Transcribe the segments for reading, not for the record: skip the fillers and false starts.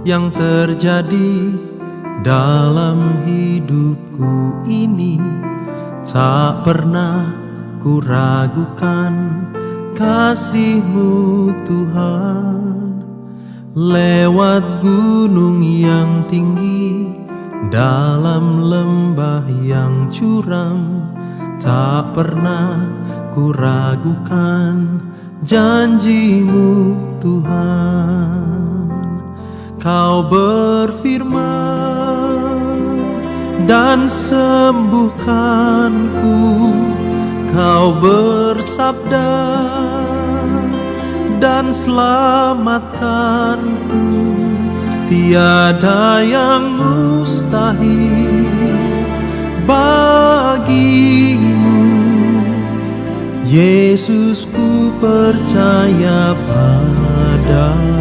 yang terjadi dalam hidupku ini. Tak pernah ku ragukan kasih-Mu Tuhan. Lewat gunung yang tinggi, dalam lembah yang curam, tak pernah ku ragukan janji-Mu Tuhan. Kau berfirman dan sembuhkanku, Kau bersabda dan selamatkanku. Tiada yang mustahil bagimu, Yesus, ku percaya padamu.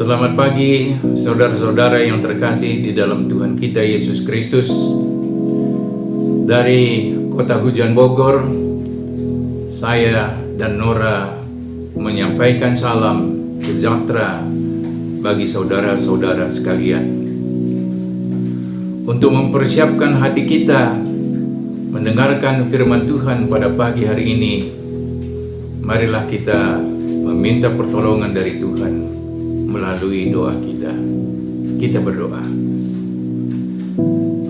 Selamat pagi saudara-saudara yang terkasih di dalam Tuhan kita Yesus Kristus. Dari Kota Hujan Bogor, saya dan Nora menyampaikan salam sejahtera bagi saudara-saudara sekalian. Untuk mempersiapkan hati kita mendengarkan firman Tuhan pada pagi hari ini, marilah kita meminta pertolongan dari Tuhan melalui doa kita. Kita berdoa.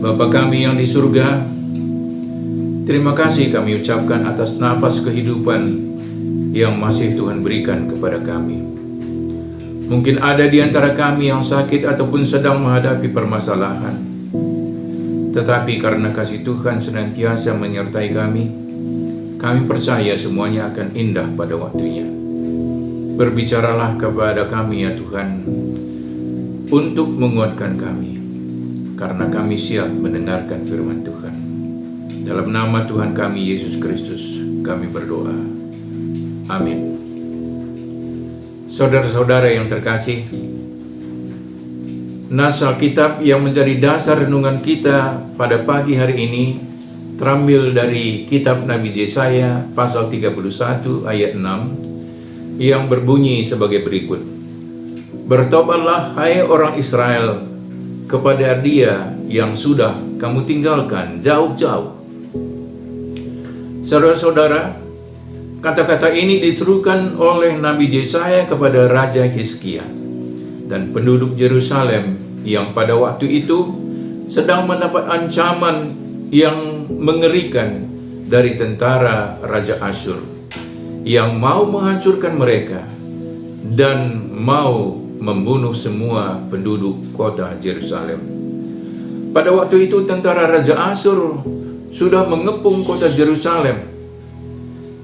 Bapa kami yang di surga, terima kasih kami ucapkan atas nafas kehidupan yang masih Tuhan berikan kepada kami. Mungkin ada di antara kami yang sakit ataupun sedang menghadapi permasalahan, tetapi karena kasih Tuhan senantiasa menyertai kami percaya semuanya akan indah pada waktunya. Berbicaralah kepada kami ya Tuhan, untuk menguatkan kami, karena kami siap mendengarkan firman Tuhan. Dalam nama Tuhan kami Yesus Kristus kami berdoa. Amin. Saudara-saudara yang terkasih, nas Alkitab yang menjadi dasar renungan kita pada pagi hari ini terambil dari kitab Nabi Yesaya pasal 31 ayat 6 yang berbunyi sebagai berikut. Bertobatlah hai orang Israel kepada Dia yang sudah kamu tinggalkan jauh-jauh. Saudara-saudara, kata-kata ini diserukan oleh Nabi Yesaya kepada Raja Hizkia dan penduduk Yerusalem yang pada waktu itu sedang mendapat ancaman yang mengerikan dari tentara Raja Asyur yang mau menghancurkan mereka dan mau membunuh semua penduduk kota Yerusalem. Pada waktu itu tentara Raja Asyur sudah mengepung kota Yerusalem,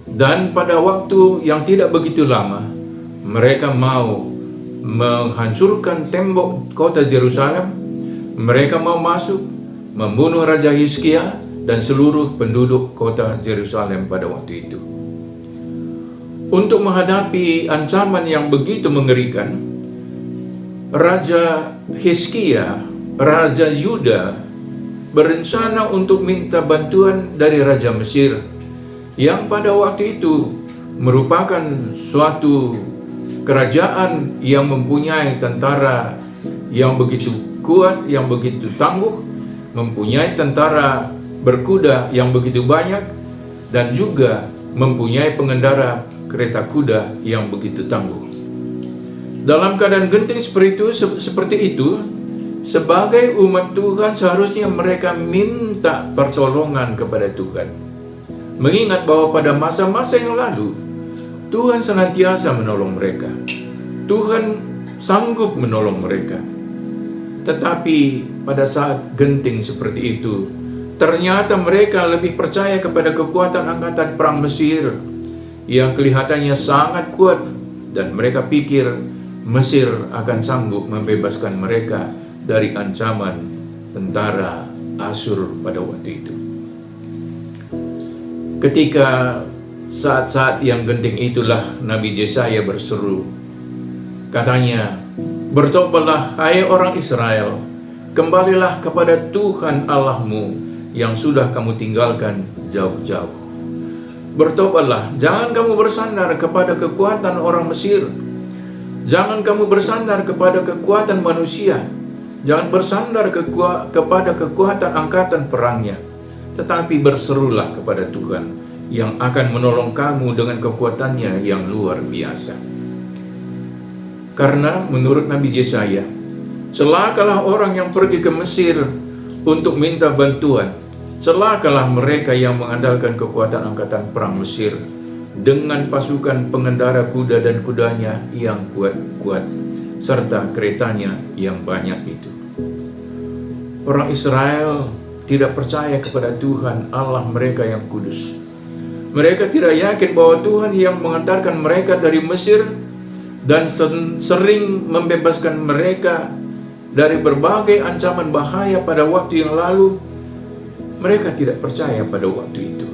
dan pada waktu yang tidak begitu lama mereka mau menghancurkan tembok kota Yerusalem. Mereka mau masuk membunuh Raja Hizkia dan seluruh penduduk kota Yerusalem pada waktu itu. Untuk menghadapi ancaman yang begitu mengerikan, Raja Hizkia, Raja Yuda, berencana untuk minta bantuan dari Raja Mesir, yang pada waktu itu merupakan suatu kerajaan yang mempunyai tentara yang begitu kuat, yang begitu tangguh, mempunyai tentara berkuda yang begitu banyak, dan juga mempunyai pengendara kereta kuda yang begitu tangguh. Dalam keadaan genting seperti itu, sebagai umat Tuhan seharusnya mereka minta pertolongan kepada Tuhan. Mengingat bahwa pada masa-masa yang lalu, Tuhan senantiasa menolong mereka. Tuhan sanggup menolong mereka. Tetapi pada saat genting seperti itu, ternyata mereka lebih percaya kepada kekuatan angkatan perang Mesir yang kelihatannya sangat kuat, dan mereka pikir Mesir akan sanggup membebaskan mereka dari ancaman tentara Asyur pada waktu itu. Ketika saat-saat yang genting itulah Nabi Yesaya berseru. Katanya, bertobatlah hai orang Israel, kembalilah kepada Tuhan Allahmu yang sudah kamu tinggalkan jauh-jauh. Bertobatlah, jangan kamu bersandar kepada kekuatan orang Mesir. Jangan kamu bersandar kepada kekuatan manusia. Jangan bersandar kepada kekuatan angkatan perangnya. Tetapi berserulah kepada Tuhan yang akan menolong kamu dengan kekuatannya yang luar biasa. Karena menurut Nabi Yesaya, celakalah orang yang pergi ke Mesir untuk minta bantuan. Celakalah mereka yang mengandalkan kekuatan angkatan perang Mesir dengan pasukan pengendara kuda dan kudanya yang kuat-kuat, serta keretanya yang banyak itu. Orang Israel tidak percaya kepada Tuhan Allah mereka yang kudus. Mereka tidak yakin bahwa Tuhan yang mengantarkan mereka dari Mesir dan sering membebaskan mereka dari berbagai ancaman bahaya pada waktu yang lalu. Mereka tidak percaya pada waktu itu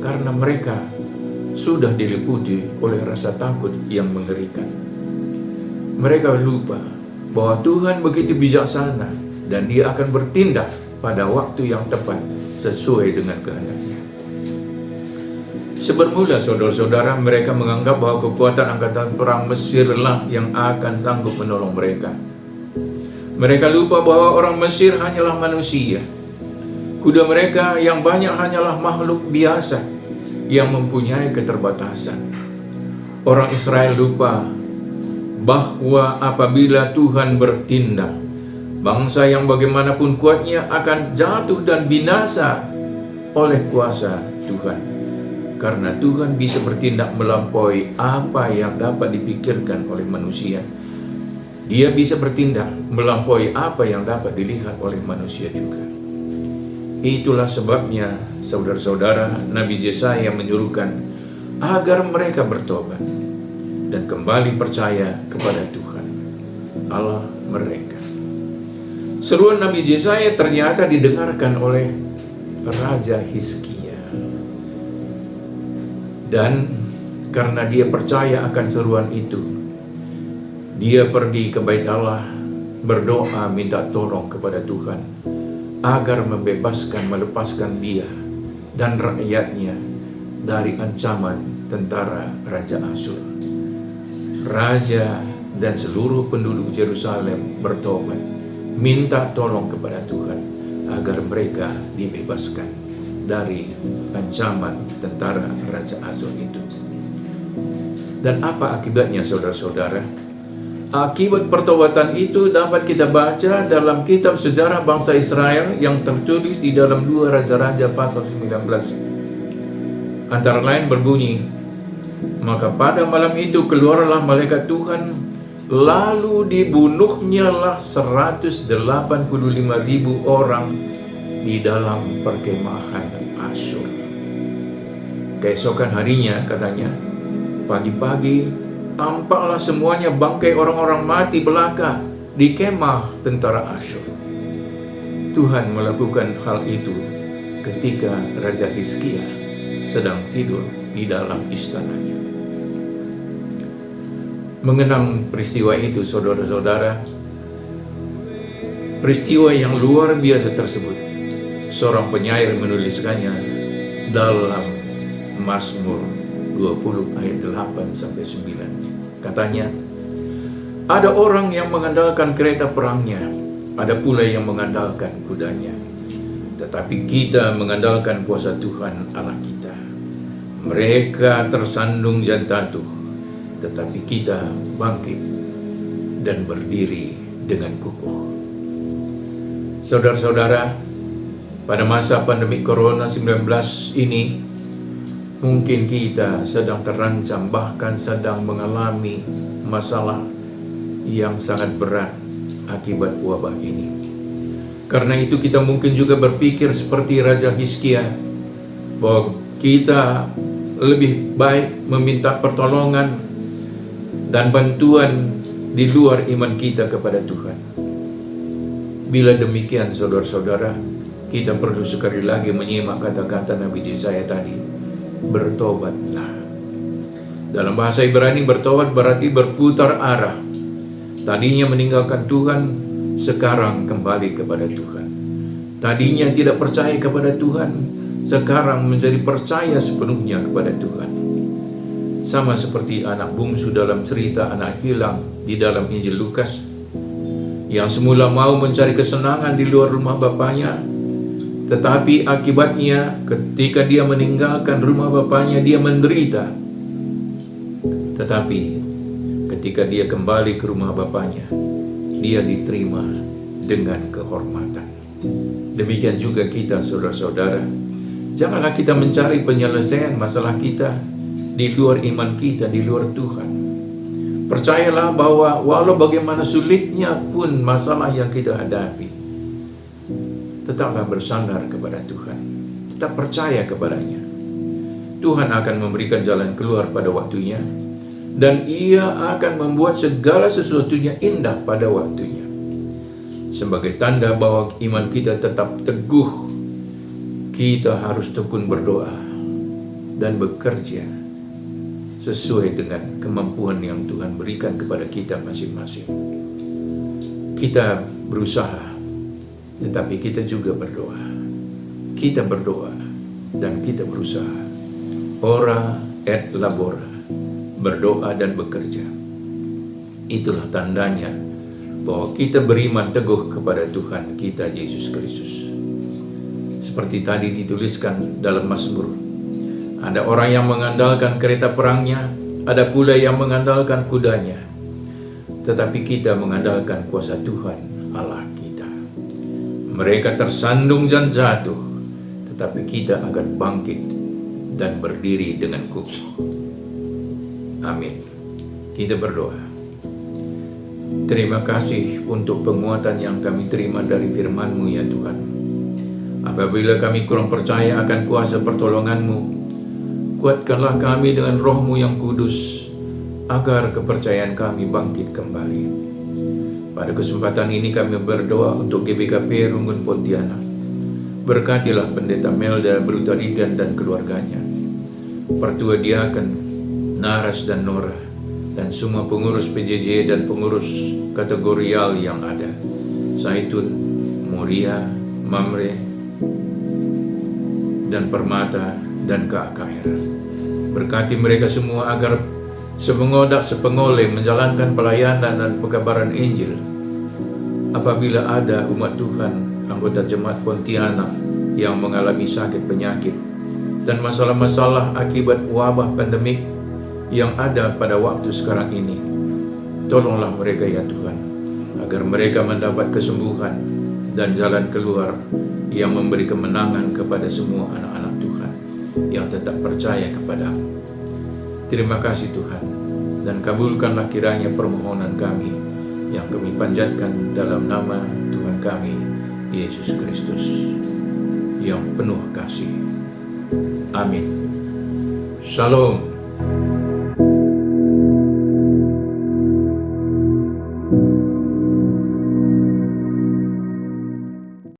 karena mereka sudah diliputi oleh rasa takut yang mengerikan. Mereka lupa bahwa Tuhan begitu bijaksana dan Dia akan bertindak pada waktu yang tepat sesuai dengan kehendaknya. Sebermula saudara-saudara, mereka menganggap bahwa kekuatan angkatan perang Mesirlah yang akan sanggup menolong mereka. Mereka lupa bahwa orang Mesir hanyalah manusia. Kuda mereka yang banyak hanyalah makhluk biasa yang mempunyai keterbatasan. Orang Israel lupa bahwa apabila Tuhan bertindak, bangsa yang bagaimanapun kuatnya akan jatuh dan binasa oleh kuasa Tuhan. Karena Tuhan bisa bertindak melampaui apa yang dapat dipikirkan oleh manusia. Dia bisa bertindak melampaui apa yang dapat dilihat oleh manusia juga. Itulah sebabnya, saudara-saudara, Nabi Yesaya menyuruhkan agar mereka bertobat dan kembali percaya kepada Tuhan, Allah mereka. Seruan Nabi Yesaya ternyata didengarkan oleh Raja Hizkia. Dan karena dia percaya akan seruan itu, dia pergi ke Bait Allah, berdoa minta tolong kepada Tuhan agar melepaskan dia dan rakyatnya dari ancaman tentara Raja Asyur. Raja dan seluruh penduduk Yerusalem bertobat, minta tolong kepada Tuhan agar mereka dibebaskan dari ancaman tentara Raja Asyur itu. Dan apa akibatnya, saudara-saudara? Akibat pertobatan itu dapat kita baca dalam kitab sejarah bangsa Israel yang tertulis di dalam 2 Raja-Raja pasal 19. Antara lain berbunyi, maka pada malam itu keluarlah malaikat Tuhan, lalu dibunuhnyalah 185.000 orang di dalam perkemahan Asyur. Keesokan harinya, katanya, pagi-pagi tampaklah semuanya bangkai orang-orang mati belaka di kemah tentara Asyur. Tuhan melakukan hal itu ketika Raja Hizkia sedang tidur di dalam istananya. Mengenang peristiwa itu, saudara-saudara, peristiwa yang luar biasa tersebut, seorang penyair menuliskannya dalam Mazmur 20 ayat 8-9. Katanya, ada orang yang mengandalkan kereta perangnya, ada pula yang mengandalkan kudanya. Tetapi kita mengandalkan kuasa Tuhan Allah kita. Mereka tersandung dan jatuh, tetapi kita bangkit dan berdiri dengan kukuh. Saudara-saudara, pada masa pandemi Corona-19 ini, mungkin kita sedang terancam, bahkan sedang mengalami masalah yang sangat berat akibat wabah ini. Karena itu kita mungkin juga berpikir seperti Raja Hizkia, bahwa kita lebih baik meminta pertolongan dan bantuan di luar iman kita kepada Tuhan. Bila demikian, saudara-saudara, kita perlu sekali lagi menyimak kata-kata Nabi Yesaya tadi, bertobatlah. Dalam bahasa Ibrani, bertobat berarti berputar arah. Tadinya meninggalkan Tuhan, sekarang kembali kepada Tuhan. Tadinya tidak percaya kepada Tuhan, sekarang menjadi percaya sepenuhnya kepada Tuhan. Sama seperti anak bungsu dalam cerita anak hilang di dalam Injil Lukas, yang semula mau mencari kesenangan di luar rumah bapaknya, tetapi akibatnya ketika dia meninggalkan rumah bapaknya, dia menderita. Tetapi ketika dia kembali ke rumah bapaknya, dia diterima dengan kehormatan. Demikian juga kita, saudara-saudara. Janganlah kita mencari penyelesaian masalah kita di luar iman kita, di luar Tuhan. Percayalah bahwa walau bagaimana sulitnya pun masalah yang kita hadapi, tetaplah bersandar kepada Tuhan. Tetap percaya kepadanya. Tuhan akan memberikan jalan keluar pada waktunya, dan Ia akan membuat segala sesuatunya indah pada waktunya. Sebagai tanda bahwa iman kita tetap teguh, kita harus tekun berdoa dan bekerja sesuai dengan kemampuan yang Tuhan berikan kepada kita masing-masing. Kita berusaha, tetapi kita juga berdoa. Kita berdoa dan kita berusaha. Ora et labora, berdoa dan bekerja. Itulah tandanya bahwa kita beriman teguh kepada Tuhan kita Yesus Kristus. Seperti tadi dituliskan dalam Mazmur, ada orang yang mengandalkan kereta perangnya, ada pula yang mengandalkan kudanya, tetapi kita mengandalkan kuasa Tuhan Allah kita. Mereka tersandung dan jatuh, tetapi kita akan bangkit dan berdiri dengan kokoh. Amin. Kita berdoa. Terima kasih untuk penguatan yang kami terima dari firman-Mu ya Tuhan. Apabila kami kurang percaya akan kuasa pertolongan-Mu, kuatkanlah kami dengan Roh-Mu yang kudus, agar kepercayaan kami bangkit kembali. Pada kesempatan ini kami berdoa untuk GBKP Rungun Pontianak. Berkatilah Pendeta Melda Brutarigan dan keluarganya, Pertua Diaken, Naras dan Nora, dan semua pengurus PJJ dan pengurus kategorial yang ada, Zaitun, Muria, Mamre, dan Permata, dan KKR. Berkati mereka semua agar sepengodak sepengole menjalankan pelayanan dan pekabaran Injil. Apabila ada umat Tuhan, anggota jemaat Pontianak yang mengalami sakit penyakit dan masalah-masalah akibat wabah pandemik yang ada pada waktu sekarang ini, tolonglah mereka ya Tuhan, agar mereka mendapat kesembuhan dan jalan keluar yang memberi kemenangan kepada semua anak-anak Tuhan yang tetap percaya kepada-Mu. Terima kasih Tuhan, dan kabulkanlah kiranya permohonan kami yang kami panjatkan dalam nama Tuhan kami, Yesus Kristus, yang penuh kasih. Amin. Shalom.